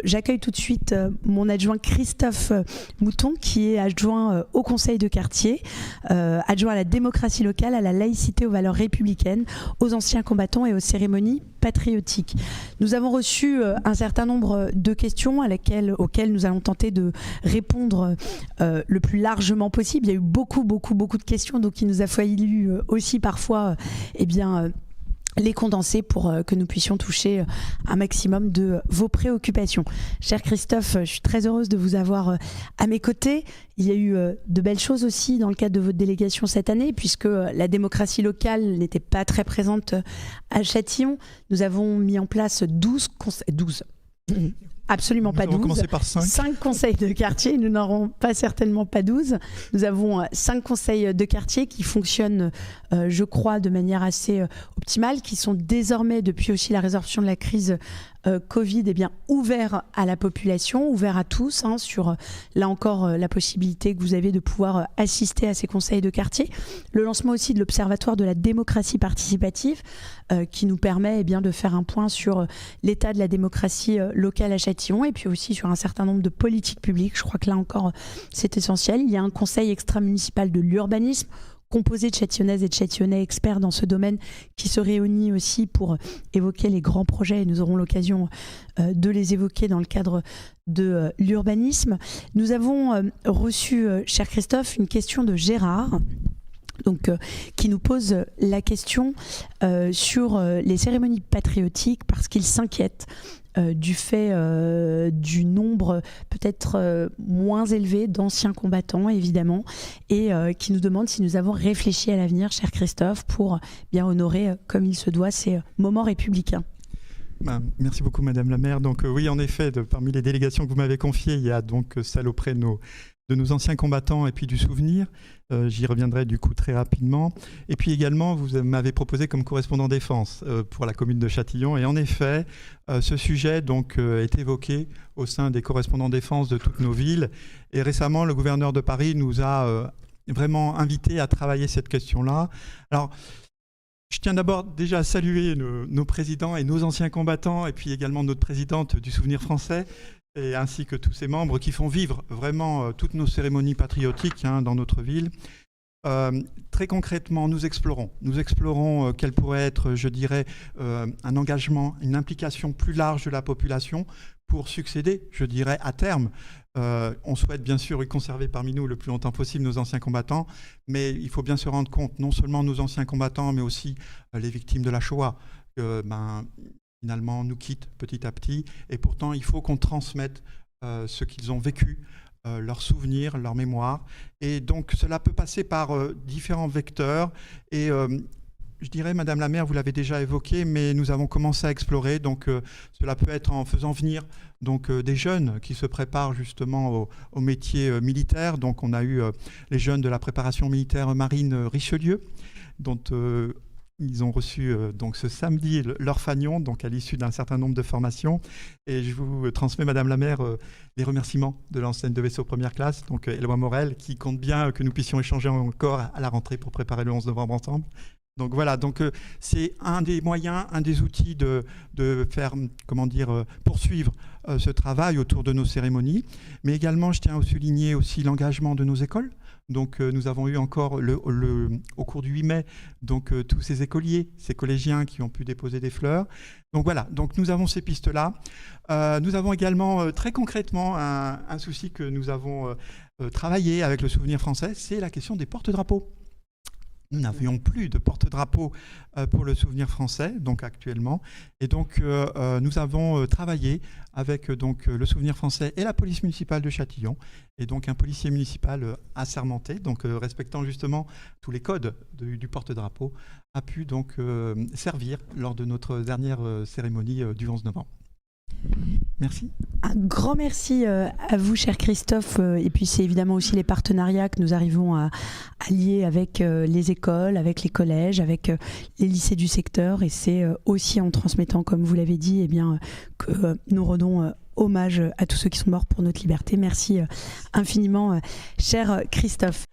j'accueille tout de suite mon adjoint Christophe Mouton, qui est adjoint au conseil de quartier, adjoint à la démocratie locale, à la laïcité, aux valeurs républicaines, aux anciens combattants et aux cérémonies patriotiques. Nous avons reçu un certain nombre de questions auxquelles nous allons tenter de répondre le plus largement possible. Il y a eu beaucoup de questions, donc il nous a fallu aussi parfois les condenser pour que nous puissions toucher un maximum de vos préoccupations. Cher Christophe, je suis très heureuse de vous avoir à mes côtés. Il y a eu de belles choses aussi dans le cadre de votre délégation cette année, puisque la démocratie locale n'était pas très présente à Châtillon. Nous avons mis en place 12. Absolument pas 12. Nous avons commencé par 5. 5 conseils de quartier, nous n'aurons pas certainement pas 12. Nous avons 5 conseils de quartier qui fonctionnent, je crois, de manière assez optimale, qui sont désormais, depuis aussi la résorption de la crise Covid, ouverts à la population, ouverts à tous, sur, là encore, la possibilité que vous avez de pouvoir assister à ces conseils de quartier. Le lancement aussi de l'Observatoire de la démocratie participative, qui nous permet de faire un point sur l'état de la démocratie locale à Châtillon, et puis aussi sur un certain nombre de politiques publiques. Je crois que là encore, c'est essentiel. Il y a un conseil extra-municipal de l'urbanisme, composé de Châtillonnaises et de Châtillonnais experts dans ce domaine, qui se réunit aussi pour évoquer les grands projets, et nous aurons l'occasion de les évoquer dans le cadre de l'urbanisme. Nous avons reçu, cher Christophe, une question de Gérard, qui nous pose la question sur les cérémonies patriotiques, parce qu'il s'inquiète du fait du nombre peut-être moins élevé d'anciens combattants, évidemment, et qui nous demande si nous avons réfléchi à l'avenir, cher Christophe, pour bien honorer comme il se doit ces moments républicains. Merci beaucoup, Madame la maire. Donc oui, en effet, parmi les délégations que vous m'avez confiées, il y a donc celle auprès de nos anciens combattants et puis du souvenir. J'y reviendrai du coup très rapidement. Et puis également, vous m'avez proposé comme correspondant défense pour la commune de Châtillon. Et en effet, ce sujet est évoqué au sein des correspondants défense de toutes nos villes. Et récemment, le gouverneur de Paris nous a vraiment invités à travailler cette question-là. Alors, je tiens d'abord déjà à saluer nos présidents et nos anciens combattants, et puis également notre présidente du Souvenir français, et ainsi que tous ces membres qui font vivre vraiment toutes nos cérémonies patriotiques dans notre ville. Très concrètement, nous explorons quel pourrait être, je dirais, un engagement, une implication plus large de la population pour succéder, je dirais, à terme. On souhaite bien sûr y conserver parmi nous le plus longtemps possible nos anciens combattants, mais il faut bien se rendre compte, non seulement nos anciens combattants, mais aussi les victimes de la Shoah, finalement nous quittent petit à petit, et pourtant il faut qu'on transmette ce qu'ils ont vécu, leurs souvenirs, leurs mémoires, et donc cela peut passer par différents vecteurs, et je dirais, Madame la maire, vous l'avez déjà évoqué, mais nous avons commencé à explorer, donc cela peut être en faisant venir des jeunes qui se préparent justement au métier militaire. Donc on a eu les jeunes de la préparation militaire marine Richelieu, dont ils ont reçu ce samedi leur fanion, donc à l'issue d'un certain nombre de formations. Et je vous transmets, Madame la maire, les remerciements de l'enseigne de vaisseau première classe, donc Éloi Morel, qui compte bien que nous puissions échanger encore à la rentrée pour préparer le 11 novembre ensemble. Donc voilà, c'est un des moyens, un des outils de faire, poursuivre ce travail autour de nos cérémonies. Mais également, je tiens à souligner aussi l'engagement de nos écoles. Donc nous avons eu encore au cours du 8 mai tous ces écoliers, ces collégiens qui ont pu déposer des fleurs. Donc voilà, nous avons ces pistes-là. Nous avons également très concrètement un souci que nous avons travaillé avec le Souvenir français, c'est la question des porte-drapeaux. Nous n'avions plus de porte-drapeau pour le Souvenir français, actuellement. Et nous avons travaillé avec le Souvenir français et la police municipale de Châtillon. Et un policier municipal assermenté, respectant justement tous les codes du porte-drapeau, a pu servir lors de notre dernière cérémonie du 11 novembre. Merci. Un grand merci à vous, cher Christophe. Et puis c'est évidemment aussi les partenariats que nous arrivons à lier avec les écoles, avec les collèges, avec les lycées du secteur. Et c'est aussi en transmettant, comme vous l'avez dit, que nous rendons hommage à tous ceux qui sont morts pour notre liberté. Merci infiniment, cher Christophe.